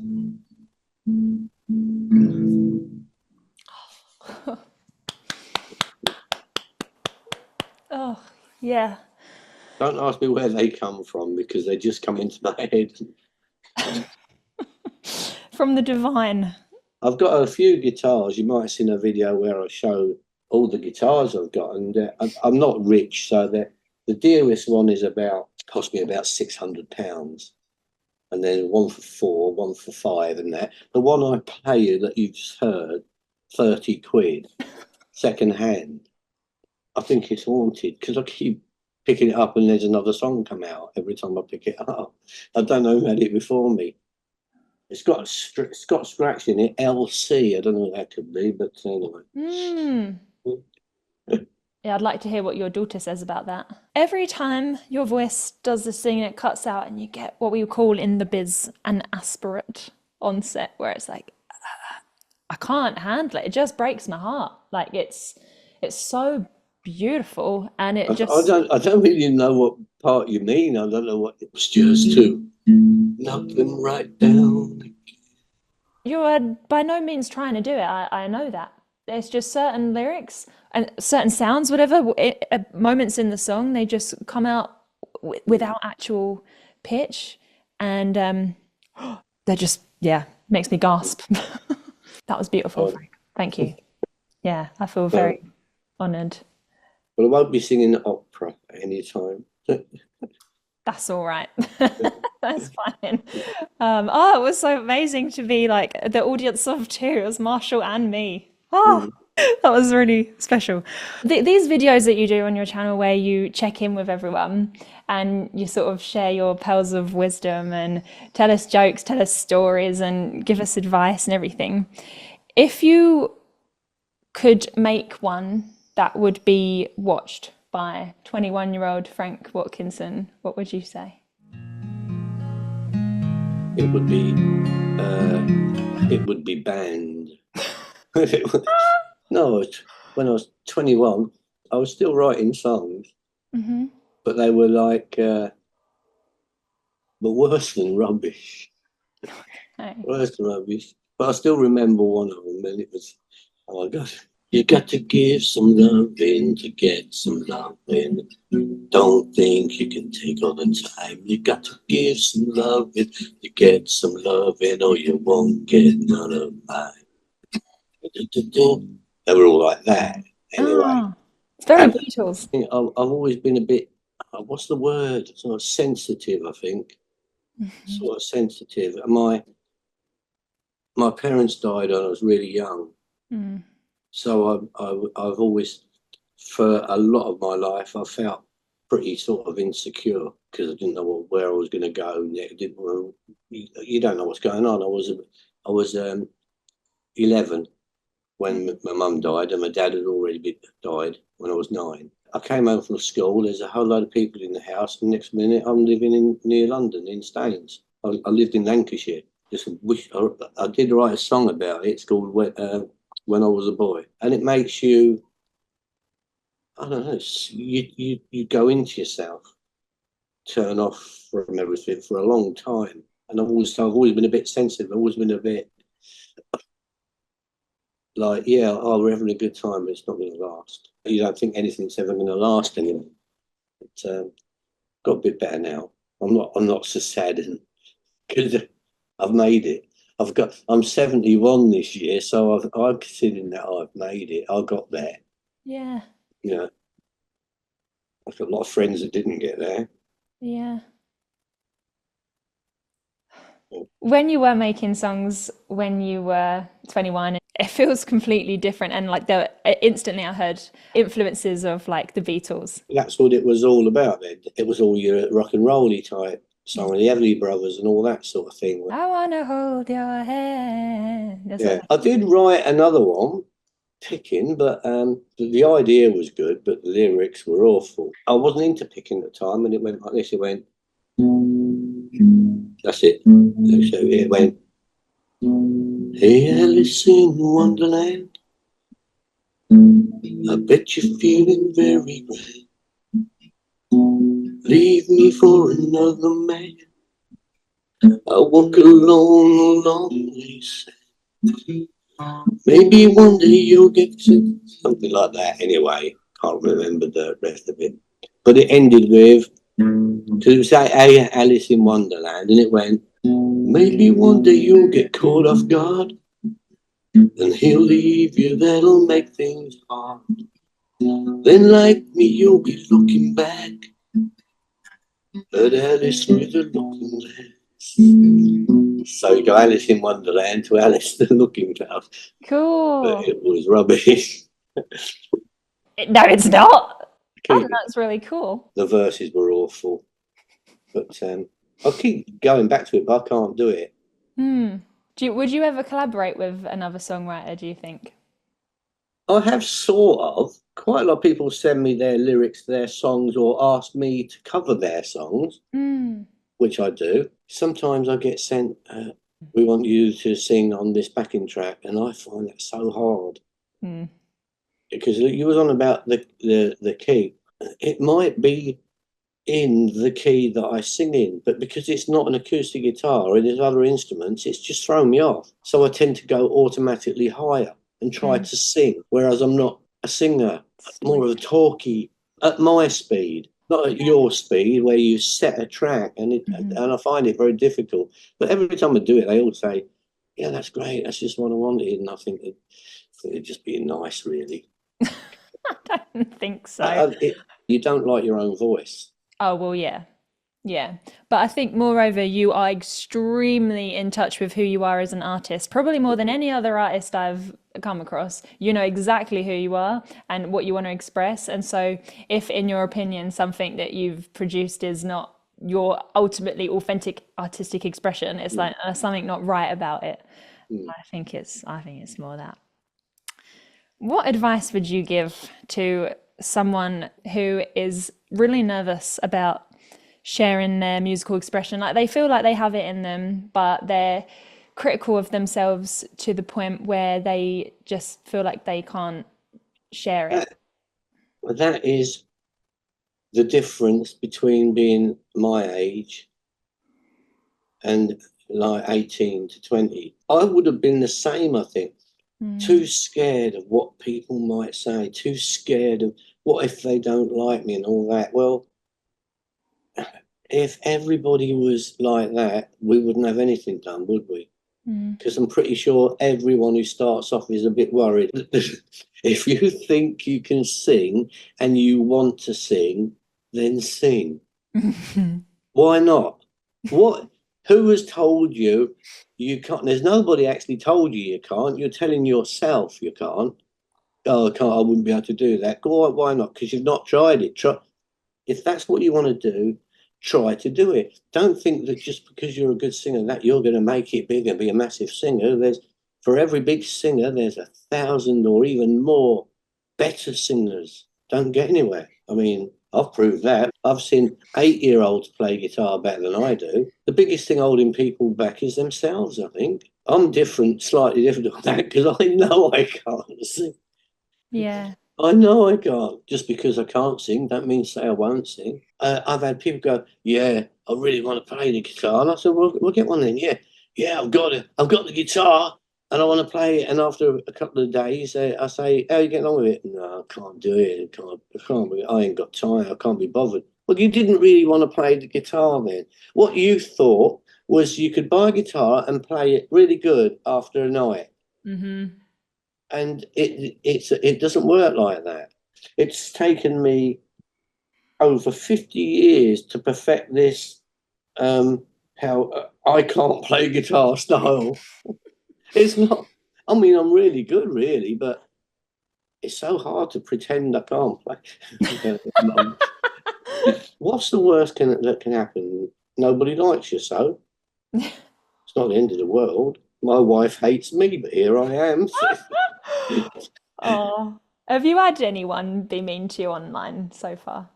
Oh, yeah. Don't ask me where they come from, because they just come into my head. From the divine. I've got a few guitars. You might have seen a video where I show all the guitars I've got, and I'm not rich, so the dearest one is cost me about £600, and then one for £4, one for £5, and that. The one I play that you just heard, £30, second hand. I think it's haunted because I keep picking it up and there's another song come out every time I pick it up. I don't know who had it before me. It's got scratch in it, LC. I don't know what that could be, but anyway. Yeah, I'd like to hear what your daughter says about that. Every time your voice does this thing, it cuts out and you get what we call in the biz an aspirate on set, where it's like, I can't handle it. It just breaks my heart. Like it's so beautiful, and it just I don't really know what part you mean. I don't know what it was just to knock them right down. you are by no means trying to do it. I know that. There's just certain lyrics and certain sounds, whatever, moments in the song, they just come out without actual pitch, and they're just, yeah, makes me gasp. That was beautiful, Frank. Thank you. Yeah, I feel very honoured. But I won't be singing opera anytime. That's all right. That's fine. Oh, it was so amazing to be like the audience of two. It was Marshall and me. Oh, that was really special. These videos that you do on your channel where you check in with everyone and you sort of share your pearls of wisdom and tell us jokes, tell us stories and give us advice and everything. If you could make one that would be watched by 21-year-old Frank Watkinson, what would you say? It would be banned. If it was, no, when I was 21, I was still writing songs, Mm-hmm. but they were like, but worse than rubbish. Okay. Worse than rubbish. But I still remember one of them, and it was, oh my God. You got to give some loving to get some loving. Don't think you can take all the time. You got to give some loving to get some loving, or you won't get none of mine. They were all like that. Anyway, Ah, it's very And- Beatles. I've always been a bit, what's the word? Sort of sensitive, I think. Sort of sensitive. My parents died when I was really young. Mm. So I've always, for a lot of my life, I felt pretty sort of insecure because I didn't know where I was going to go. You don't know what's going on. I was 11 when my mum died, and my dad had already died when I was 9. I came home from school. There's a whole load of people in the house, and next minute I'm living near London in Staines. I lived in Lancashire. Just wish I did write a song about it. It's called When I Was a Boy, and it makes you, I don't know, you go into yourself, turn off from everything for a long time. And I've always been a bit sensitive. I've always been a bit like, yeah, oh, we're having a good time, but it's not going to last. You don't think anything's ever going to last anymore. But got a bit better now. I'm not so sad, because I've made it. I'm 71 this year, so I'm considering that I've made it. I got there. Yeah, You know, I've got a lot of friends that didn't get there. yeah. When you were making songs when you were 21, it feels completely different. And like instantly I heard influences of like the Beatles. That's what it was all about then. It was all your rock and roll-y type song, the Everly Brothers and all that sort of thing. I wanna hold your hand. That's Yeah, what I did write another one, Picking, but the idea was good, but the lyrics were awful. I wasn't into Picking at the time, and it went like this. It went, that's it. So it went, hey Alice in Wonderland, I bet you're feeling very grand. Leave me for another man. I walk alone, a long way. Maybe one day you'll get sick. Something like that. Anyway, can't remember the rest of it. But it ended with, to say, hey, Alice in Wonderland, and it went, maybe one day you'll get caught off guard, and he'll leave you, that'll make things hard. Then, like me, you'll be looking back at Alice with a looking glass. So you go Alice in Wonderland to Alice the Looking Glass. cool. But it was rubbish. No, it's not. Okay. Oh, that's really cool. The verses were awful. But I keep going back to it, but I can't do it. Would you ever collaborate with another songwriter, do you think? I have sort of. Quite a lot of people send me their lyrics to their songs or ask me to cover their songs, which I do. Sometimes I get sent, we want you to sing on this backing track, and I find that so hard. Because you was on about the key. It might be in the key that I sing in, but because it's not an acoustic guitar and there's other instruments, it's just thrown me off. So I tend to go automatically higher and try to sing, whereas I'm not a singer, more of a talkie at my speed, not at your speed, where you set a track, and I find it very difficult. But every time I do it, they all say, yeah, that's great, that's just what I wanted. And I think it'd just be nice, really. I don't think so. You don't like your own voice. Oh, well, yeah. Yeah. But I think, moreover, you are extremely in touch with who you are as an artist, probably more than any other artist I've come across. You know exactly who you are and what you want to express. And so if, in your opinion, something that you've produced is not your ultimately authentic artistic expression, it's like something not right about it. I think it's more that. What advice would you give to someone who is really nervous about sharing their musical expression? Like they feel like they have it in them, but they're critical of themselves to the point where they just feel like they can't share it. That is the difference between being my age and like 18 to 20. I would have been the same, I think. Too scared of what people might say, too scared of what if they don't like me and all that. Well, if everybody was like that, we wouldn't have anything done, would we? Because I'm pretty sure everyone who starts off is a bit worried. If you think you can sing and you want to sing, then sing. Why not? Who has told you you can't? There's nobody actually told you can't. You're telling yourself you can't. Oh, I can't. I wouldn't be able to do that. Go on, why not? Because you've not tried it. If that's what you want to do, try to do it. Don't think that just because you're a good singer that you're going to make it big and be a massive singer. For every big singer, there's 1,000 or even more better singers. Don't get anywhere. I mean, I've proved that. I've seen 8-year-olds play guitar better than I do. The biggest thing holding people back is themselves, I think. I'm different, slightly different on that, because I know I can't sing. Yeah. I know I can't. Just because I can't sing, don't mean to say I won't sing. I've had people go, yeah, I really want to play the guitar. And I said, well, we'll get one then. Yeah, I've got it. I've got the guitar and I want to play it. And after a couple of days, I say, how are you getting on with it? No, I can't do it. I ain't got time. I can't be bothered. Well, you didn't really want to play the guitar then. What you thought was you could buy a guitar and play it really good after a night. And it doesn't work like that. It's taken me over 50 years to perfect this, how I can't play guitar style. It's not, I mean, I'm really good, really, but it's so hard to pretend I can't play. What's the worst that can happen? Nobody likes you, so it's not the end of the world. My wife hates me, but here I am. Oh, have you had anyone be mean to you online so far?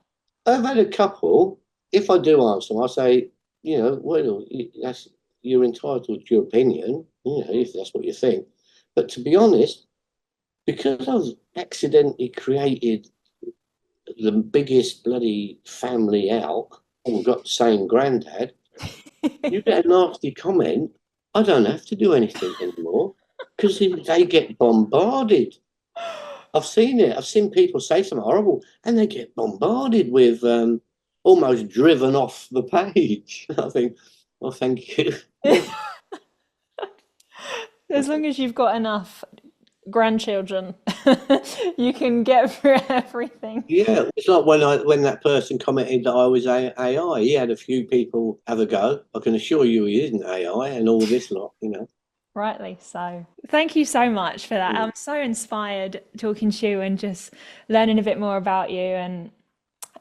I've had a couple. If I do answer them, I say, well, you're entitled to your opinion, if that's what you think. But to be honest, because I've accidentally created the biggest bloody family out, and we've got the same granddad, you get a nasty comment, I don't have to do anything anymore because they get bombarded. I've seen it. I've seen people say something horrible and they get bombarded with almost driven off the page. I think, well, thank you. As long as you've got enough grandchildren, you can get through everything. Yeah, it's like when that person commented that I was AI. He had a few people have a go. I can assure you he isn't AI and all this lot, Rightly so. Thank you so much for that. I'm so inspired talking to you and just learning a bit more about you. And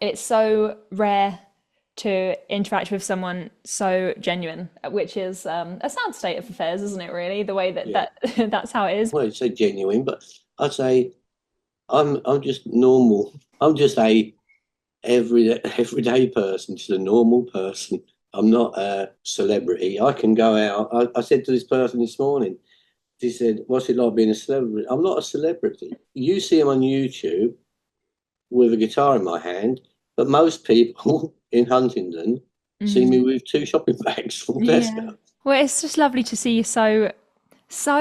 it's so rare to interact with someone so genuine, which is a sad state of affairs, isn't it, really? The way that that's how it is. Well, it's so genuine, but I'd say I'm just normal. I'm just a everyday person, just a normal person. I'm not a celebrity. I can go out. I said to this person this morning, she said, what's it like being a celebrity? I'm not a celebrity. You see them on YouTube with a guitar in my hand, but most people in Huntingdon see me with 2 shopping bags full of Tesco. Well, it's just lovely to see you so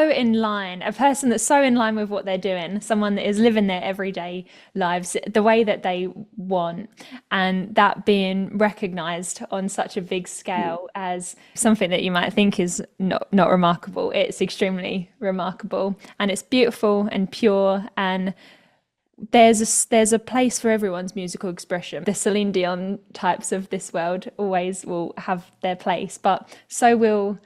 in line, a person that's so in line with what they're doing, someone that is living their everyday lives the way that they want, and that being recognized on such a big scale as something that you might think is not remarkable. It's extremely remarkable, and it's beautiful and pure, and there's a place for everyone's musical expression. The Celine Dion types of this world always will have their place, but so will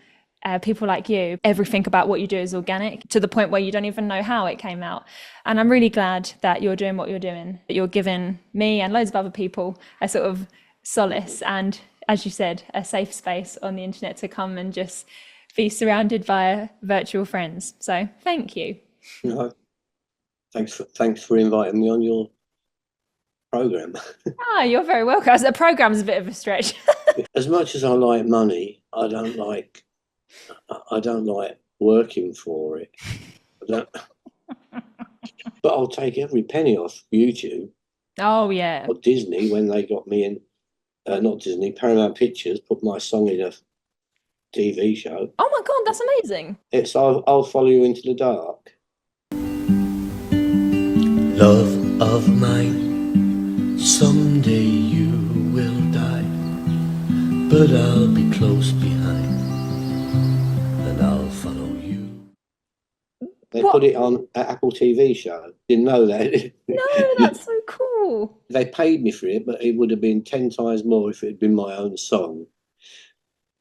people like you. Everything about what you do is organic to the point where you don't even know how it came out. And I'm really glad that you're doing what you're doing, that you're giving me and loads of other people a sort of solace and, as you said, a safe space on the internet to come and just be surrounded by virtual friends. So thank you. No, Thanks for inviting me on your program. Ah, you're very welcome. The program's a bit of a stretch. As much as I like money, I don't like working for it. But I'll take every penny off YouTube Oh, yeah. or Disney when they got me in. Not Disney, Paramount Pictures put my song in a TV show. Oh my God, that's amazing. It's I'll Follow You Into the Dark. Love of mine, someday you will die, but I'll be close behind and I'll follow you. They What? put it on an Apple TV show. Didn't know that. No, that's so cool. They paid me for it, but it would have been 10 times more if it had been my own song,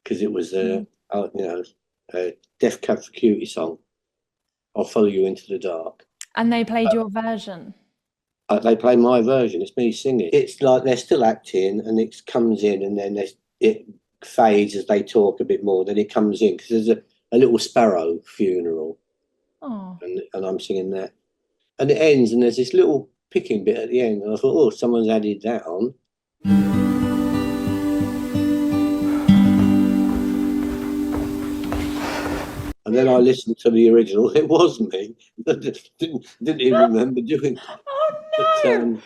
because it was a Death Cab for Cutie song. I'll Follow You Into the Dark. And they played your version. They play my version. It's me singing. It's like they're still acting, and it comes in, and then it fades as they talk a bit more. Then it comes in because there's a little sparrow funeral, Oh. and I'm singing that, and it ends, and there's this little picking bit at the end. And I thought, oh, someone's added that on. And then I listened to the original. It was me. didn't even remember doing it. Oh no!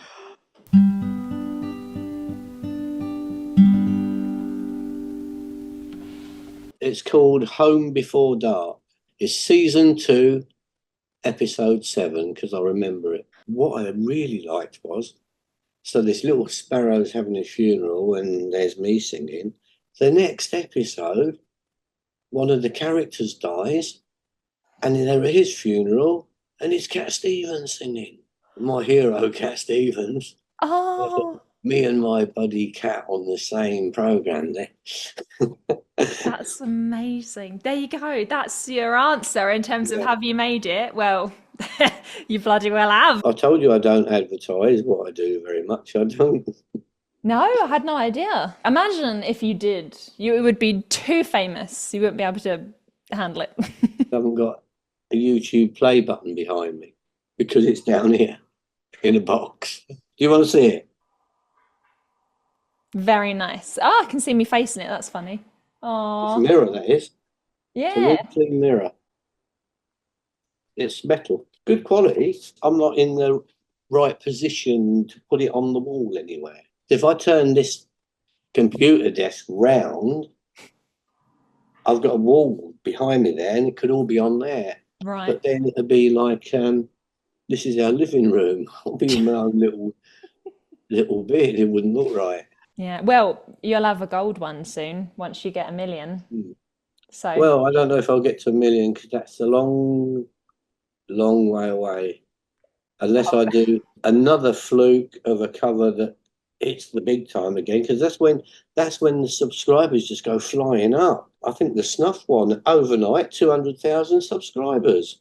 It's called Home Before Dark. It's season 2, episode 7, because I remember it. What I really liked was, so this little sparrow's having a funeral and there's me singing. The next episode, one of the characters dies, and they're at his funeral, and it's Cat Stevens singing. My hero, Cat Stevens. Oh, Me and my buddy Cat on the same program there. that's amazing. There you go. That's your answer in terms of have you made it? Well, you bloody well have. I told you I don't advertise what I do very much. I don't. No, I had no idea. Imagine if you did. It would be too famous. You wouldn't be able to handle it. I haven't got a YouTube play button behind me because it's down here in a box. Do you want to see it? Very nice. Oh, I can see me facing it. That's funny. It's a Oh, mirror, that is. It's a yeah. really clean mirror. It's metal. Good quality. I'm not in the right position to put it on the wall anywhere. If I turn this computer desk round, I've got a wall behind me there and it could all be on there. Right. But then it'd be like, this is our living room. I'll be in my own little bit. It wouldn't look right. Yeah. Well, you'll have a gold one soon once you get 1 million. So. Well, I don't know if I'll get to 1 million because that's a long way away. Unless I do another fluke of a cover that hits the big time again, because that's when the subscribers just go flying up. I think the Snuff one overnight 200,000 subscribers,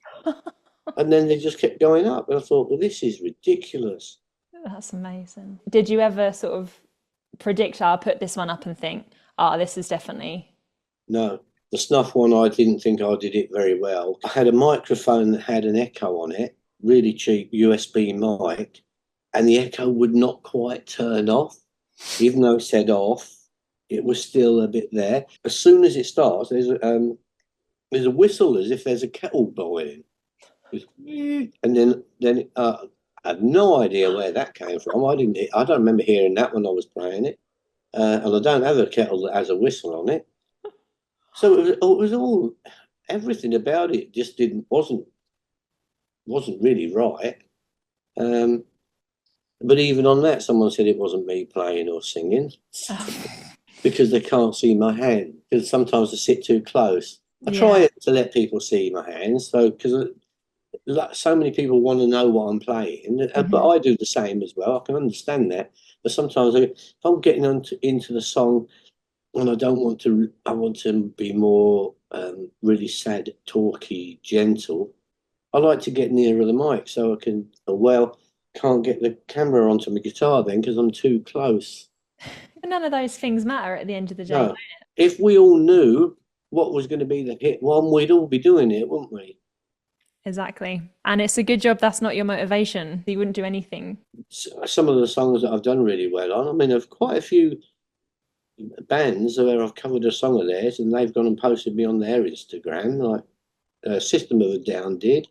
and then they just kept going up. And I thought, well, this is ridiculous. That's amazing. Did you ever sort of predict, I'll put this one up and think, this is definitely... No, the Snuff one, I didn't think I did it very well. I had a microphone that had an echo on it, really cheap USB mic, and the echo would not quite turn off. Even though it said off, it was still a bit there. As soon as it starts, there's a whistle as if there's a kettle boiling. And then I have no idea where that came from. I don't remember hearing that when I was playing it. And I don't have a kettle that has a whistle on it. So it was all, everything about it just wasn't really right. But even on that, someone said it wasn't me playing or singing because they can't see my hand. Because sometimes I sit too close. I try to let people see my hands, because so many people want to know what I'm playing. But I do the same as well. I can understand that. But sometimes if I'm getting into the song and I want to be more really sad, talky, gentle, I like to get nearer the mic so I can, can't get the camera onto my guitar then because I'm too close. None of those things matter at the end of the day. No. If we all knew what was going to be the hit one, we'd all be doing it, wouldn't we? Exactly. And it's a good job that's not your motivation. You wouldn't do anything. Some of the songs that I've done really well on, I mean, I've quite a few bands where I've covered a song of theirs and they've gone and posted me on their Instagram, like System of a Down did.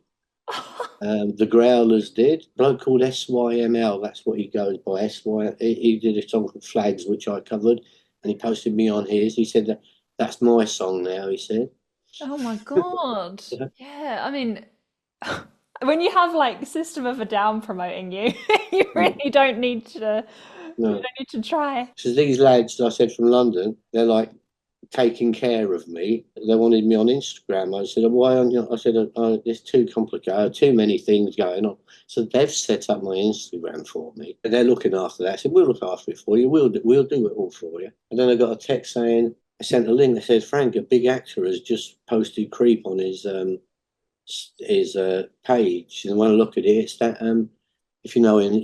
The Growlers did. A bloke called SYML, that's what he goes by. He did a song called Flags, which I covered, and he posted me on his. He said that's my song now, he said. Oh my God. Yeah, I mean, when you have like System of a Down promoting you, you really don't need to try. So these lads, I said, from London, they're like taking care of me. They wanted me on Instagram. I said, why aren't you? I said, it's too complicated, too many things going on. So they've set up my Instagram for me. And they're looking after that. I said, we'll look after it for you. We'll do it all for you. And then I got a text saying, I sent a link that says, Frank, a big actor has just posted Creep on his page. And when I look at it, it's that, if you know him,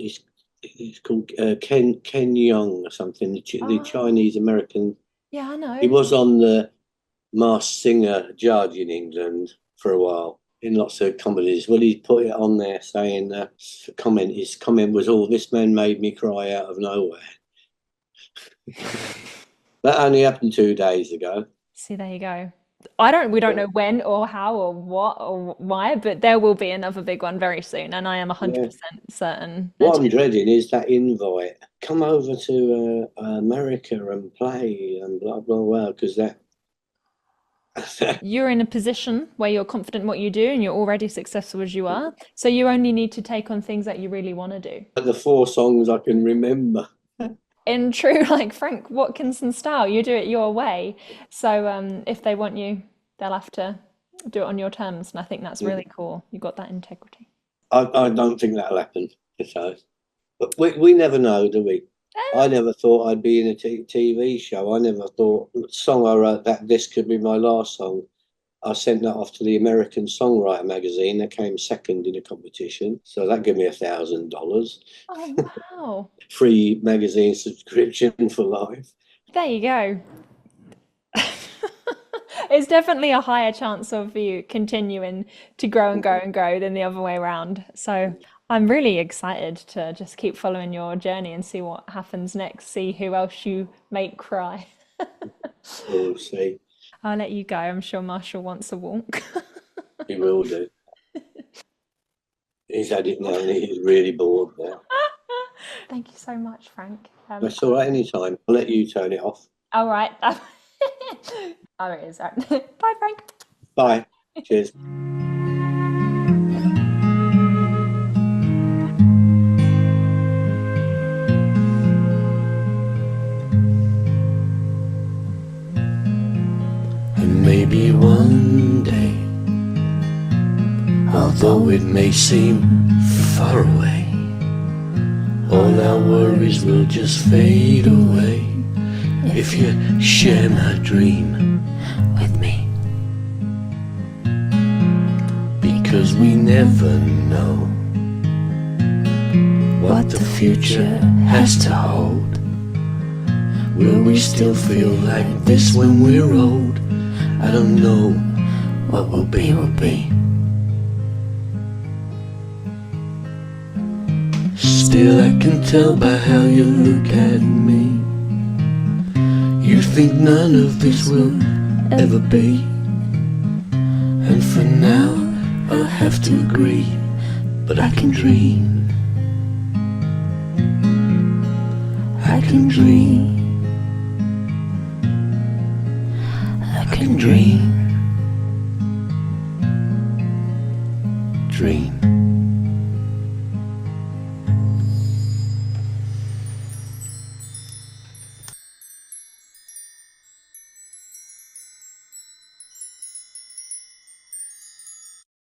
he's called Ken Young or something, the Chinese American. Yeah, I know. He was on the Masked Singer judge in England for a while in lots of comedies. Well, he put it on there saying his comment was, "Oh, this man made me cry out of nowhere." That only happened 2 days ago. See, there you go. We don't know when or how or what or why, but there will be another big one very soon, and I am 100% certain. What I'm dreading is that invite. Come over to America and play and blah, blah, blah, because that... You're in a position where you're confident in what you do and you're already successful as you are, so you only need to take on things that you really want to do. The 4 songs I can remember. In true, like Frank Watkinson style, you do it your way. So if they want you, they'll have to do it on your terms. And I think that's really cool. You've got that integrity. I don't think that'll happen. So, but we never know, do we? I never thought I'd be in a TV show. I never thought the song I wrote, that this could be my last song. I sent that off to the American Songwriter magazine. That came second in a competition. So that gave me $1,000. Oh, wow. Free magazine subscription for life. There you go. It's definitely a higher chance of you continuing to grow and grow and grow than the other way around. So I'm really excited to just keep following your journey and see what happens next, see who else you make cry. We'll see. I'll let you go. I'm sure Marshall wants a walk. He will do. He's had it now and he's really bored now. Thank you so much, Frank. That's all right, anytime. I'll let you turn it off. All right. Oh, it is. Bye, Frank. Bye. Cheers. And maybe one day, although it may seem far away, all our worries will just fade away if you share my dream with me. Because we never know what the future has to hold. Will we still feel like this when we're old? I don't know. What will be, will be. Still I can tell by how you look at me. You think none of this will ever be. And for now I'll have to agree. But I can dream. I can dream. I can dream. Dream.